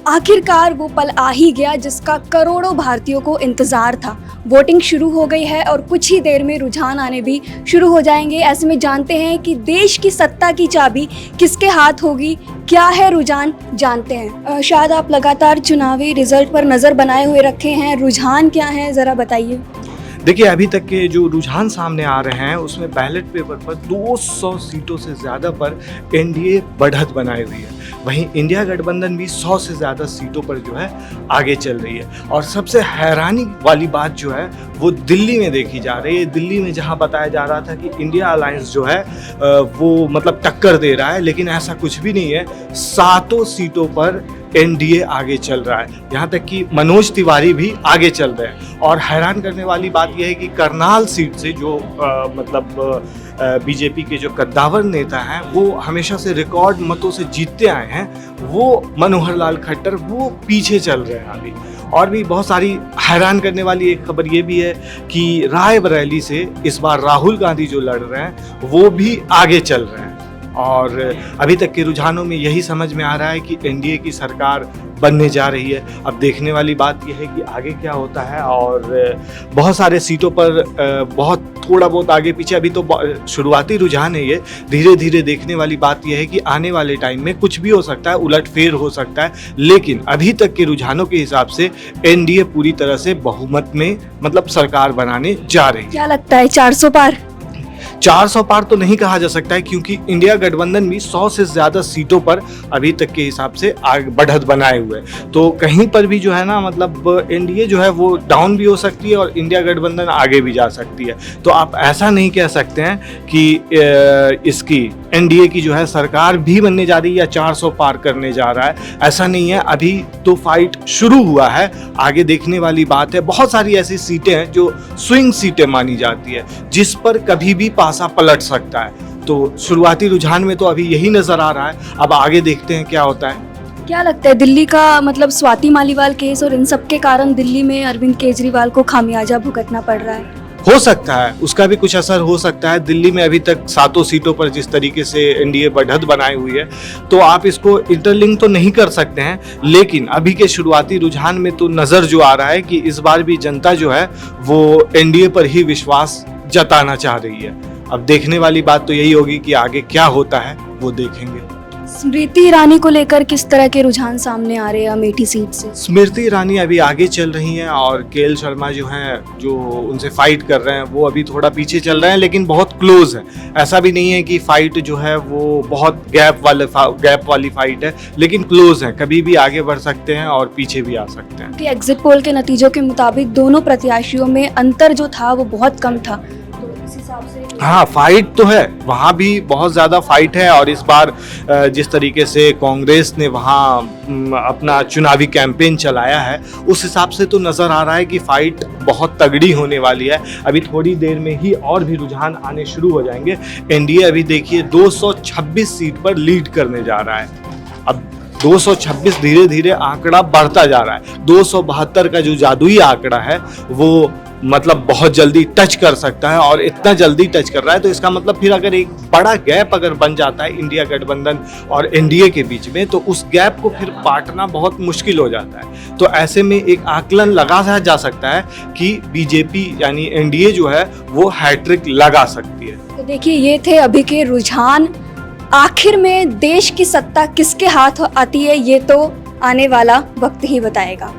आखिरकार वो पल आ ही गया जिसका करोड़ों भारतीयों को इंतज़ार था। वोटिंग शुरू हो गई है और कुछ ही देर में रुझान आने भी शुरू हो जाएंगे। ऐसे में जानते हैं कि देश की सत्ता की चाबी किसके हाथ होगी, क्या है रुझान, जानते हैं। शायद आप लगातार चुनावी रिजल्ट पर नज़र बनाए हुए रखे हैं, रुझान क्या है ज़रा बताइए। देखिए, अभी तक के जो रुझान सामने आ रहे हैं उसमें बैलेट पेपर पर 200 सीटों से ज़्यादा पर एनडीए बढ़त बनाई हुई है। वहीं इंडिया गठबंधन भी 100 से ज़्यादा सीटों पर जो है आगे चल रही है। और सबसे हैरानी वाली बात जो है वो दिल्ली में देखी जा रही है। दिल्ली में जहां बताया जा रहा था कि इंडिया अलायंस जो है वो मतलब टक्कर दे रहा है, लेकिन ऐसा कुछ भी नहीं है। 7 सीटों पर एनडीए आगे चल रहा है, यहाँ तक कि मनोज तिवारी भी आगे चल रहे हैं। और हैरान करने वाली बात यह है कि करनाल सीट से जो बीजेपी के जो कद्दावर नेता हैं वो हमेशा से रिकॉर्ड मतों से जीतते आए हैं, वो मनोहर लाल खट्टर वो पीछे चल रहे हैं अभी। और भी बहुत सारी हैरान करने वाली एक खबर ये भी है कि रायबरेली से इस बार राहुल गांधी जो लड़ रहे हैं वो भी आगे चल रहे हैं। और अभी तक के रुझानों में यही समझ में आ रहा है कि एनडीए की सरकार बनने जा रही है। अब देखने वाली बात यह है कि आगे क्या होता है। और बहुत सारे सीटों पर बहुत थोड़ा बहुत आगे पीछे, अभी तो शुरुआती रुझान है ये, धीरे धीरे देखने वाली बात यह है कि आने वाले टाइम में कुछ भी हो सकता है, उलटफेर हो सकता है। लेकिन अभी तक के रुझानों के हिसाब से एनडीए पूरी तरह से बहुमत में मतलब सरकार बनाने जा रही है। क्या लगता है 400 पार? 400 पार तो नहीं कहा जा सकता है, क्योंकि इंडिया गठबंधन भी 100 से ज्यादा सीटों पर अभी तक के हिसाब से बढ़त बनाए हुए है। तो कहीं पर भी जो है ना मतलब एनडीए जो है वो डाउन भी हो सकती है और इंडिया गठबंधन आगे भी जा सकती है। तो आप ऐसा नहीं कह सकते हैं कि इसकी एनडीए की जो है सरकार भी बनने जा रही है या 400 पार करने जा रहा है, ऐसा नहीं है। अभी तो फाइट शुरू हुआ है, आगे देखने वाली बात है। बहुत सारी ऐसी सीटें हैं जो स्विंग सीटें मानी जाती है, जिस पर कभी भी पासा पलट सकता है। तो शुरुआती रुझान में तो अभी यही नजर आ रहा है, अब आगे देखते हैं क्या होता है। क्या लगता है दिल्ली का मतलब स्वाति मालीवाल केस और इन सब के कारण दिल्ली में अरविंद केजरीवाल को खामियाजा भुगतना पड़ रहा है? हो सकता है, उसका भी कुछ असर हो सकता है। दिल्ली में अभी तक 7 सीटों पर जिस तरीके से एनडीए बढ़त बनाई हुई है, तो आप इसको इंटरलिंक तो नहीं कर सकते हैं। लेकिन अभी के शुरुआती रुझान में तो नजर जो आ रहा है कि इस बार भी जनता जो है वो एनडीए पर ही विश्वास जताना चाह रही है। अब देखने वाली बात तो यही होगी कि आगे क्या होता है वो देखेंगे। स्मृति ईरानी को लेकर किस तरह के रुझान सामने आ रहे हैं अमेठी सीट से? स्मृति ईरानी अभी आगे चल रही हैं और केएल शर्मा जो हैं जो उनसे फाइट कर रहे हैं वो अभी थोड़ा पीछे चल रहे हैं, लेकिन बहुत क्लोज है। ऐसा भी नहीं है कि फाइट जो है वो बहुत गैप वाली फाइट है, लेकिन क्लोज है, कभी भी आगे बढ़ सकते हैं और पीछे भी आ सकते हैं। कि एग्जिट पोल के नतीजों के मुताबिक दोनों प्रत्याशियों में अंतर जो था वो बहुत कम था, तो इस हिसाब से हाँ, फाइट तो है, वहाँ भी बहुत ज़्यादा फाइट है। और इस बार जिस तरीके से कांग्रेस ने वहाँ अपना चुनावी कैंपेन चलाया है, उस हिसाब से तो नज़र आ रहा है कि फाइट बहुत तगड़ी होने वाली है। अभी थोड़ी देर में ही और भी रुझान आने शुरू हो जाएंगे। एनडीए अभी देखिए 226 सीट पर लीड करने जा रहा है। अब 226 धीरे धीरे आंकड़ा बढ़ता जा रहा है। 272 का जो जादुई आंकड़ा है वो मतलब बहुत जल्दी टच कर सकता है, और इतना जल्दी टच कर रहा है तो इसका मतलब फिर अगर एक बड़ा गैप अगर बन जाता है इंडिया गठबंधन और एनडीए के बीच में, तो उस गैप को फिर पाटना बहुत मुश्किल हो जाता है। तो ऐसे में एक आकलन लगा जा सकता है कि बीजेपी यानी एनडीए जो है वो हैट्रिक लगा सकती है। तो देखिए, ये थे अभी के रुझान। आखिर में देश की सत्ता किसके हाथ आती है ये तो आने वाला वक्त ही बताएगा।